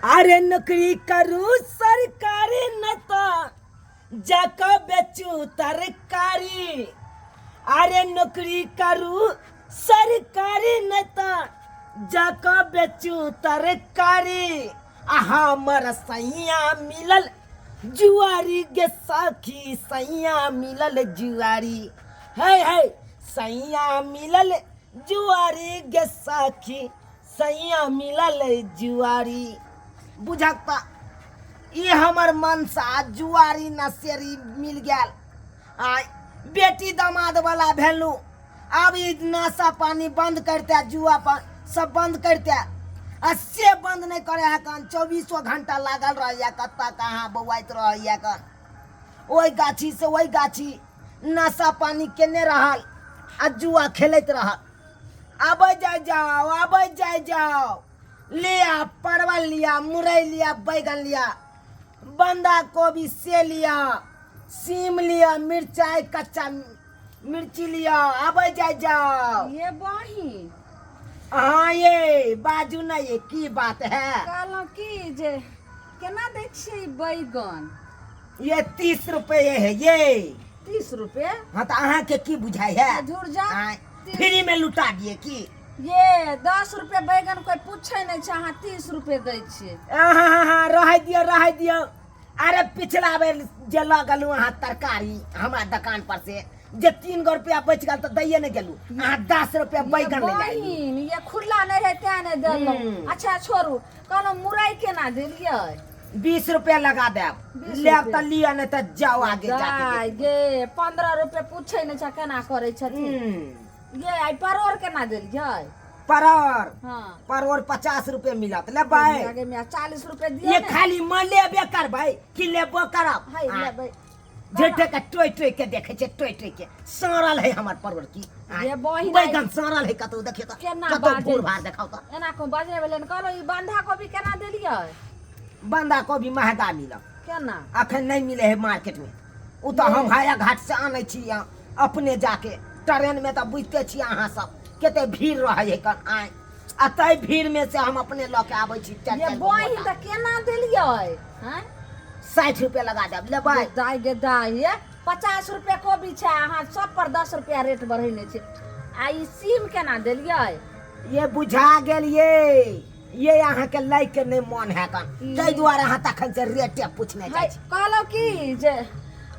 अरे नौकरी करू सरकारी न तो जाकर बेचू तरकारी। अरे नौकरी करू सरकारी न तो जाकर बेचू तरकारी। हमर सैया मिलल जुआरी गे सखी, सैया मिलल जुआरी। है सैया मिलल जुआरी गे सखी, सैया मिलल जुआरी। बुझता ये हमर मनसा जुआरी नसेरी मिल गया। आय बेटी दामाद वाला भेलू। अब ये नशा पानी बंद करते, जुआ सब बंद करते। से बंद नहीं करे है कन 24 घंटा लागल रह कत्ता कहाँ बौआत रह कन। वही गाछी से वही गाछी नशा पानी केने रहल आ जुआ खेलत रहल। अब जाए जाओ लिया परवल लिया, मुरई लिया, बैगन लिया, बंदा गोभी से लिया, सीम लिया, मिर्चाई कच्चा मिर्ची लिया। अब जाओ ये बहिन। हाँ ये बाजू ना ये की बात है। कहलौं की जे केना दै छियै बैगन? ये 30 रुपए है ये। 30 रुपए? हाँ तो अहाँ के की बुझाई है? धुर जा। फ्री में लुटा दिए की? ये 10 रुपए बैगन कोई पूछे नहीं छै, अहाँ 30 रुपए दै छियै। हाँ रह दियो। अरे पिछला बेर जे लगलू अहाँ तरकारी हमरा दुकान पर से जे 3 रुपया बच गल तो दैये नहीं गेलू। अहाँ 10 रुपया बैगन ले बहिन ये खुला नहीं है त्या नहीं देलौं। अच्छा छोड़ू, कहलौं मुरई केना देलियै? 20 रुपया लगा देब। लेब तो लिया नहीं तो जाओ आगे जाके। गे 15 रुपए पूछे नहीं छै केना करे छथिन। ये आई परोर केना देलियै? परोर हाँ परोर 50 रुपए मिलत। ले भाई आगे में 40 रुपए दिया। ये खाली मन लेबे कर भाई कि लेबो करब। हाय लेबै। जेठे के टोय के देखे छे, टोय के सड़ल है हमर परवर की। ये बहिन बैगन सड़ल है कतो देखे तो केना कतो बाजे भूर भार देखाओ तो। एना को बाजे वाले कहलो ई बंधा गोभी केना देलियै? बंदा गोभी महंगा मिलत, केना अखन नहीं मिले है मार्केट में। उ तो हम हाया घाट से आनै छी अपने जाके। ट्रेन में तो बुझते छी अहाँ सब केते भीड़ रहे है कन। आय अतै भीड़ में से हम अपने ल के आबै छी। ये बहिन त केना देलियै? हैं 60 रुपया लगा देब। ले भाई गे दाई ये 50 रुपए कोबी छै, अहाँ सब पर 10 रुपया रेट बढ़ेने छै। आ ई सीम केना देलियै? ये बुझा गेल ये अहाँ के लै के नहीं मन है कन, तै दुआरे अहाँ तखन से रेटे पूछने जाइ छी। कहलो की जे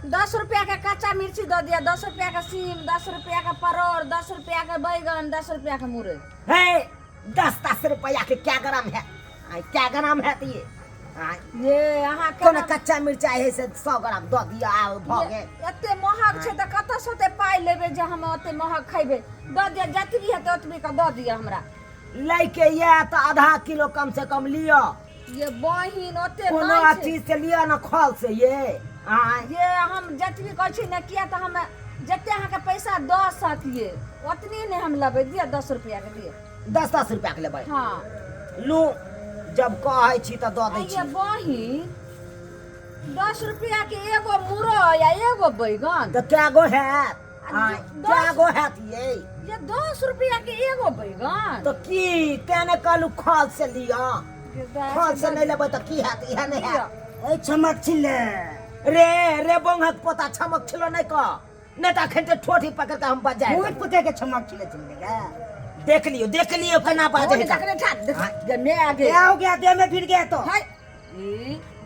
10 रुपया के कच्चा मिर्ची दे दिया, 10 रुपया का सीम, 10 रुपया का परोर, 10 रुपया का बैगन, 10 रुपया का मुरई। है 10 रुपया के क्या ग्राम है? क्या ग्राम है ये? ये अहाँ कोनो कच्चा मिर्चाई है से 100 ग्राम दो दिया भ गेल। एते महग छै त कत से ओते पाई लेबे जे हम ओते महग खइबे? द दिया जतबी है ओतबी का द दिया हमरा। लै के ये तो आधा किलो कम से कम लियो। ये बहिन ओते कोनो चीज से लियो ना खल से ये। ये हम जतबी कहै छी ने किया त हम जते अहाँ के पैसा द सकिए ओतनी ने हम लेबे। दिया 10 रुपया के दिए। 10 रुपया के लेबै? हां लू जब कहै छी त द दै छी। ये बहिन 10 रुपया के एगो मुरई या एगो बैगन तो क्या गो है? क्या गो है ये 10 रुपया के एगो बैगन तो की तेने कहलू खल से लियो। खल से नहीं लेबै त की हैत? इहा नहीं है। ए चमक छिले रे बंगक पोता चमक छिलो नहीं क नहीं त खंटे ठोठी पकड़ के हम बजाए। भूत पुते के चमक छिलेगा। देख लियो केना बाजे है। मैं आगे क्या हो गया? दे में फिर गया तो हाय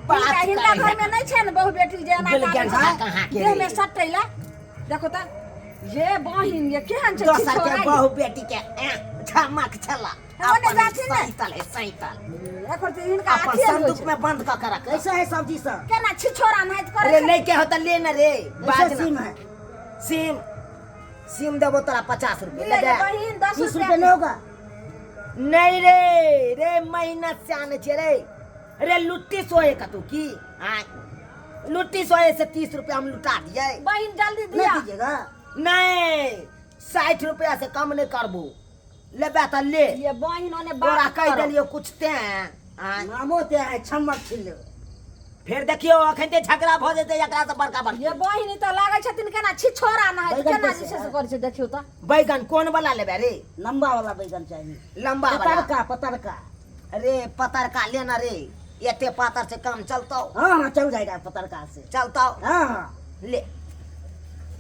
बात हिंदा घर में नहीं छै न बहु बेटी जे एना बिलगन कहाँ के देह में सटैला देखो त। ये बहिन ये केहन छै? दोसर के बहु बेटी के चमक छला। ओने जाथि ने सैतल एखन त हिनका अपन अथी संदूक में बंद क के रख। कैसा है सब्जी सब? केना छिछोरा नाइत करे अरे नहीं के होता ले न रे कैसा बाज सीम ना। है? सीम देबो तोरा 50 रुपया ले ले। बहिन 10 30 रुपया रुपये नहीं होगा? नहीं रे मेहनत से आने छे रे लुट्टी सोए का तू की? लुट्टी सोए से 30 रुपया हम लुटा दिए। बहिन जल्दी नहीं दिया। दीजिएगा? नहीं 60 रुपया से कम नहीं करबू। लेबे त ले। ये बहिन ओने तोरा बात कह करो। देलियो कुछ ते नामो ते है चमक छिले। फिर देखियो अखन ते झगड़ा भ जेते एकरा से बड़का बड़का। ये बहिन त लागे छथिन केना छिछोरा ना है बैगन केना कैसे जे से है? करे छै देखियो त। बैगन कौन वाला लेबे रे? लंबा वाला बैगन चाहिए। लंबा वाला पतरका। रे पतरका लेना रे। एते पातर से काम चलतो हाँ हाँ चल जाएगा पत्रकार से। चलतो हाँ हाँ ले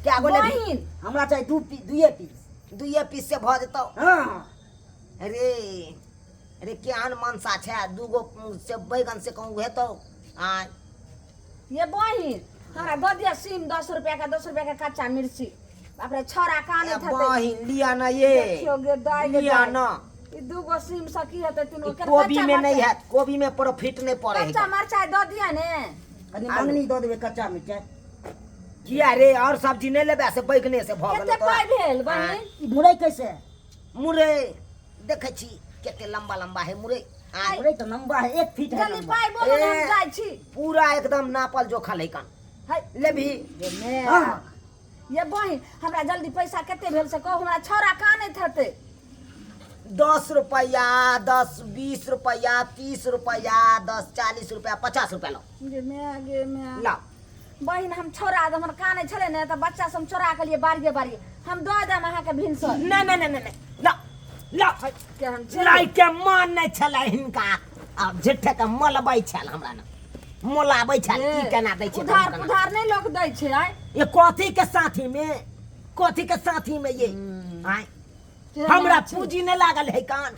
क्या बोले बहिन हमरा चाहिए दुए पीस। दुइये पीस से भ जेतो हाँ हाँ अरे अरे केहन मनसा छै दूगो से बैगन से कहूँ हेतो आ ये बहिन हमरा दो दिया सीम 10 रुपया का 10 रुपया का कच्चा मिर्ची बाप रे छोरा काने थते बहिन लिया ना ये देखियो गे दाई गे लिया दाई। ना ई दूगो सीम सकी हेते तीनों के कोबी में नहीं है कोबी में प्रॉफिट नहीं पड़े कच्चा है मरचाई दो दिया ने कनी मंगनी दो देवे कच्चा मिर्चाई। किया रे और सब्जी नहीं लेबे से बैगने से भ केते गेल पाई भेल बहिन ई मुरई कैसे? मुरे देखे छी केते लंबा लंबा है मुरे आ मुरई तो लंबा है 1 फीट है जल्दी लंबा। पाई बोलो ना हम ए। जाई छी पूरा एकदम नापल जोखा लैकन हाय लेबी ये मैं हाँ। ये बहिन हमरा जल्दी पैसा केते भेल से कहू हमरा छोरा काने थते 10 रुपया 10 20 रुपया 30 रुपया 10 40 रुपया 50 रुपया लो गे मैं ला बहिन हम छोरा हमर काने छले ने त बच्चा सब चोरा के लिए बारिये बारिये हम दो देम अहाँ के भिनसर नहीं नहीं नहीं नहीं ला ला के हम लाई के मान नहीं छला हिनका अब झेठे के मलबै छल हमरा न मोलाबै छल की केना दै छै उधार उधार नहीं लोग दै छै आय ये कथी के साथी में ये आय हमरा पूंजी नहीं लागल है कान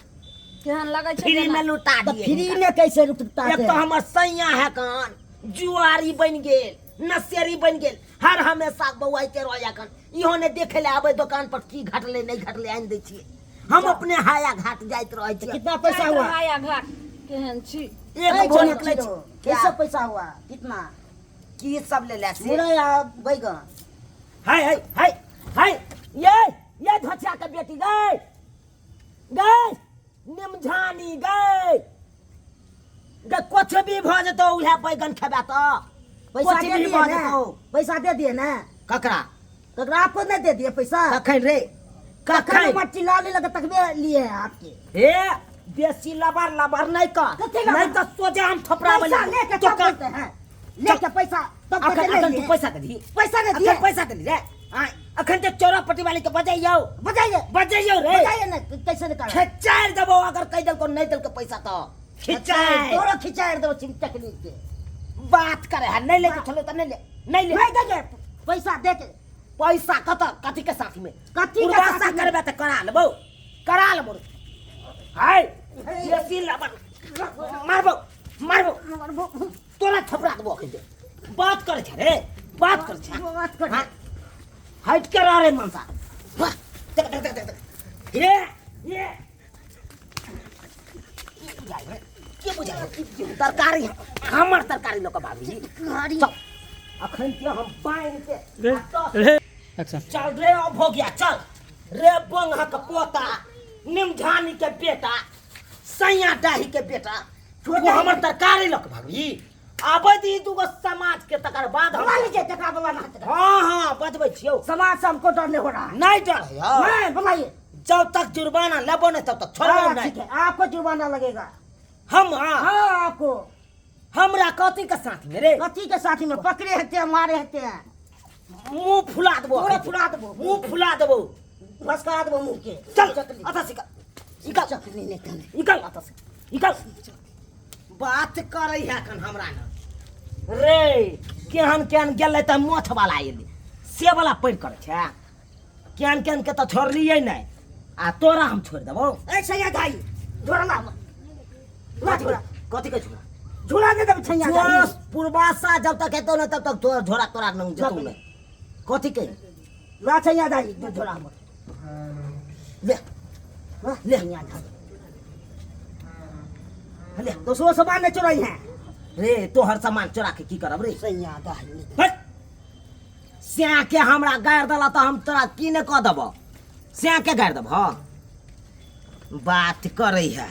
केहन लगे छै फ्री में जेना। लुटा तो दिए फ्री हिनका। में कैसे रुकता एक तो है? हमर सैया है कान जुआरी बन गेल नसेरी बन गेल हर हमेशा बौआइते रह कन इहो ने देखे ले आबे दुकान पर की घटले नहीं घटले आनि दै छियै हम अपने हाया घाट जाइत रहे तो छियै कितना पैसा जाइत हुआ? रहाया घाट केहन छी एक भोर निकले छी कैसे पैसा हुआ? कितना? की सब ले ले से मुरई या बैगन? हाय हाय हाय हाय ये धोछा के बेटी गई गई निमझानी गई गे कुछ भी भ जेतो उहे बैगन खेबा तो पैसा कुछ दे भी दिए भ ना? जेतो पैसा दे दिए ना? ककरा ककरा आपको नहीं दे दिए पैसा? कखन रे कखन कखन मच्छी लाने लगे तकबे लिए हैं आपके। हे बेसी लबर नहीं कर कथी लबर? नहीं तो सोचे हम थपड़ा पैसा लेके तब बोलते हैं। लेके पैसा तब अखन कहते अखन ले तू लिए। पैसा दे दी पैसा नहीं अखन दिए। पैसा दे दी रे आय अखन ते चौरापट्टी वाली के बजाइयो बताइए बजाइयो रे बताइए ना कैसे निकाला? खिचार देबो अगर कह देल को नहीं देल के पैसा तो खिचार तोरो खिंचाड़ दो चिंता के लिए। बात करे है नहीं लेके चलो तो नहीं ले नहीं ले नहीं देंगे पैसा दे के। पैसा कथी के साथ में कथी के उर्वासा साथ में? करबे त करा लेबो हाय बेसी लबर मारबो तोरा थपड़ा देबो अखन ते बात करे छ रे बात करे छ बात कर। हाँ? हट के रह रे मनसा वाह देख देख देख देख ये के बुझा तरकारी हमर तरकारी लोक भाभी चल अखन के हम बाइन के चल रे अब हो गया चल रे बंगा के पोता निमझानी के बेटा सैया डाही के बेटा तू हमर तरकारी लोक भाभी आबे दी दूगो समाज के तकर बाद बुला लीजिए टका बुलाना है टका। हाँ बतबै छियौ समाज से हमको डर नहीं हो रहा है। नहीं डर है यार। नहीं बुलाइए। जब तक जुर्माना लेबो नहीं तब तक छोड़ो हाँ, नहीं ठीक है आपको जुर्माना लगेगा। हम हाँ हाँ आपको हमरा कथी के साथ में रे कथी के साथी में पकड़े हते मारे हते मुंह फुला देबो पूरा फुला देबो। मुंह फुला देबो बस करा देबो मुंह के। चल चकली। अथा सिका निकल चकली निकल। निकल अथा से निकल बात करे है कन हमरा न रे केहन केहन गेलै त मोछ वाला एलै से वाला पैर करे छै केहन केहन के त छोड़लियै नहीं आ तोरा हम छोड़ देबो ए सैया भाई झोला ला ला झोला। कथी के छोड़ा झोला दे दे छैया जोश भाई। पूर्वासा जब तक हेतौ न तब तक तोरा झोरा तोरा न जतौ न कथी के ला छैया भाई झोला हमर। ले हाँ, ले छैया भाई। ले दूसरो सामान नहीं चुराई है। रे तोहर सामान चोरा के की करब रे सैया भाई। हट स्या के हमरा गाड़ देला त हम तोरा की ने कह देबो स्या के गाड़ देबो बात करे है